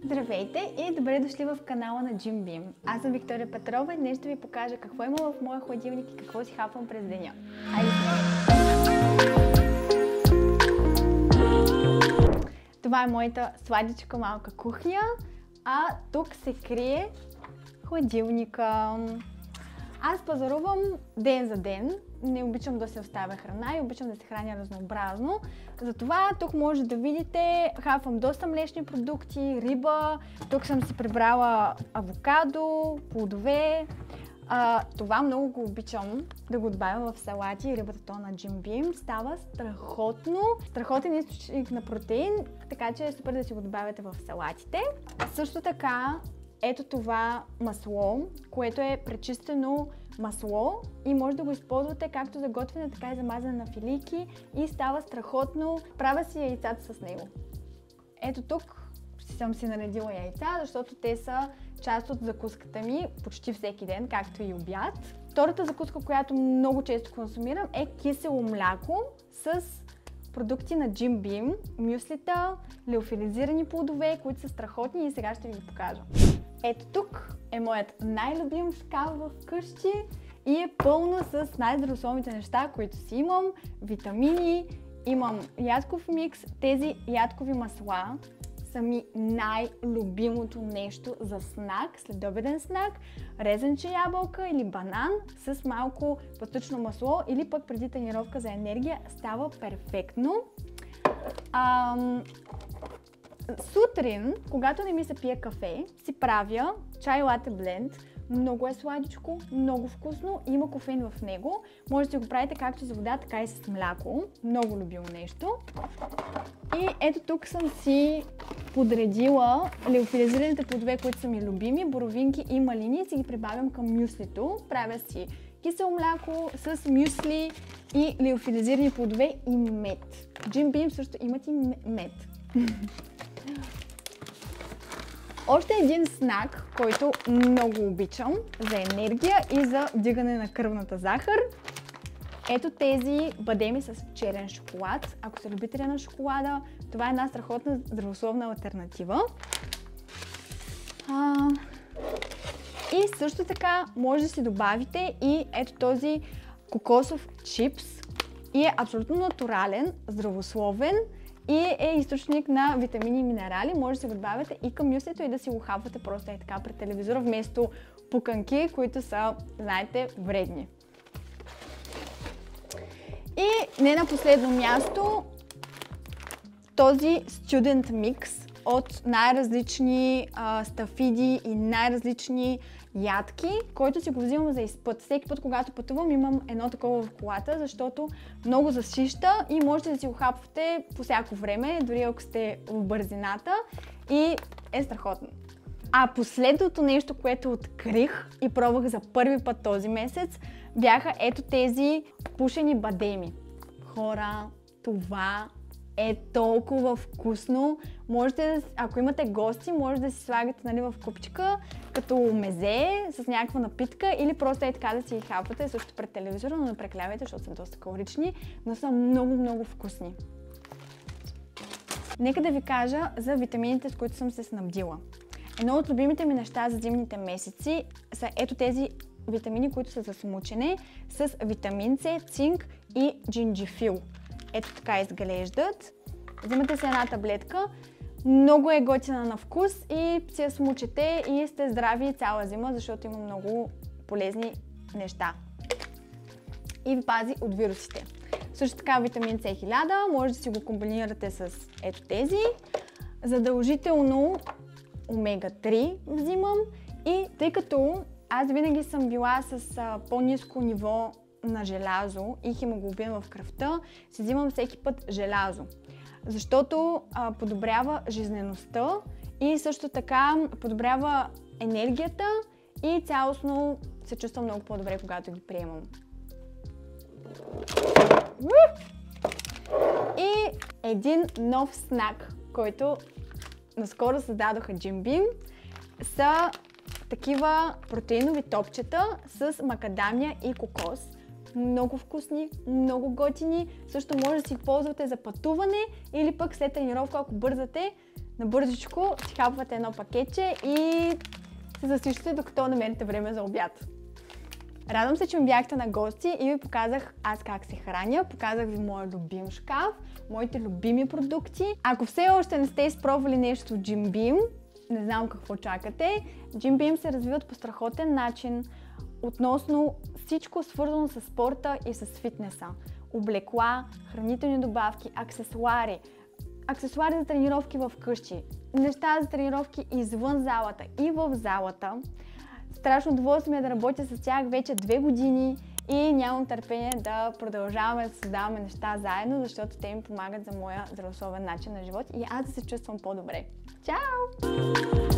Здравейте и добре дошли в канала на Jim Beam. Аз съм Виктория Петрова и днес ще ви покажа какво има в моя хладилник и какво си хапвам през деня. Това е моята сладичка малка кухня, а тук се крие хладилника. Аз пазарувам ден за ден, не обичам да се оставя храна и обичам да се храня разнообразно. Затова тук може да видите, хапвам доста млечни продукти, риба, тук съм си прибрала авокадо, плодове. Това много го обичам да го добавя в салати, рибата то на Jim Beam. Става страхотен източник на протеин, така че е супер да си го добавяте в салатите. Също така, ето това масло, което е пречистено масло и може да го използвате както за готвене, така и за мазане на филийки и става страхотно. Правя си яйцата с него. Ето тук съм си наредила яйца, защото те са част от закуската ми почти всеки ден, както и обяд. Втората закуска, която много често консумирам, е кисело мляко с продукти на Jim Beam, мюслита, леофилизирани плодове, които са страхотни и сега ще ви ги покажа. Ето тук е моят най-любим шкаф в къщи и е пълно с най-здравословните неща, които си имам. Витамини, имам ядков микс. Тези ядкови масла са ми най-любимото нещо за снак, следобеден снак. Резенче ябълка или банан с малко пъстъчно масло или пък преди тренировка за енергия става перфектно. Сутрин, когато не ми се пие кафе, си правя чай лате бленд. Много е сладичко, много вкусно, има кофеин в него. Може да си го правите както за вода, така и с мляко. Много любимо нещо. И ето тук съм си подредила леофилизираните плодове, които са ми любими, боровинки и малини, и си ги прибавям към мюслито. Правя си кисело мляко с мюсли и леофилизирани плодове и мед. Jim Beam също имат и мед. Още един снак, който много обичам за енергия и за вдигане на кръвната захар. Ето тези бадеми с черен шоколад. Ако сте любители на шоколада, това е една страхотна здравословна алтернатива. И също така може да си добавите и ето този кокосов чипс. И е абсолютно натурален, здравословен и е източник на витамини и минерали. Може да си го добавяте и към мюслито и да си го хапвате просто е така пред телевизора, вместо пуканки, които са, знаете, вредни. И не на последно място, този студент микс от най-различни стафиди и най-различни ядки, който си го взимам за изпът. Всеки път, когато пътувам, имам едно такова в колата, защото много засища и можете да си го хапвате по всяко време, дори ако сте в бързината и е страхотно. А последното нещо, което открих и пробвах за първи път този месец, бяха ето тези пушени бадеми. Хора, това е толкова вкусно. Можете, ако имате гости, може да си слагате, нали, в купчика като мезе с някаква напитка или просто е така да си ги хапвате също пред телевизора, но не преклявайте, защото са доста калорични, но са много вкусни. Нека да ви кажа за витамините, с които съм се снабдила. Едно от любимите ми неща за зимните месеци са ето тези витамини, които са за смучене с витамин С, цинк и джинджифил. Ето така изглеждат. Взимате се една таблетка. Много е готина на вкус и си я смучете и сте здрави цяла зима, защото има много полезни неща. И ви пази от вирусите. Също така витамин С 1000, може да си го комбинирате с ето тези. Задължително омега-3 взимам и тъй като аз винаги съм била с по-ниско ниво на желязо и хемоглобин в кръвта, си взимам всеки път желязо, защото подобрява жизнеността и също така подобрява енергията и цялостно се чувствам много по-добре, когато ги приемам. И един нов снак, който наскоро създадоха Jim Beam, са такива протеинови топчета с макадамия и кокос. Много вкусни, много готини. Също може да си ползвате за пътуване или пък след тренировка, ако бързате, Набързичко си хапвате едно пакетче и се засищате, докато намерите време за обяд. Радвам се, че ми бяхте на гости и ви показах аз как се храня, показах ви моя любим шкаф, моите любими продукти. Ако все още не сте изпробвали нещо от Jim Beam, не знам какво чакате. Jim Beam се развиват по страхотен начин относно всичко свързано с спорта и с фитнеса. Облекла, хранителни добавки, аксесуари за тренировки в къщи, неща за тренировки извън залата и в залата. Страшно удоволствие да работя с тях вече 2 години и нямам търпение да продължаваме да създаваме неща заедно, защото те ми помагат за моя здравословен начин на живот и аз да се чувствам по-добре. Чао!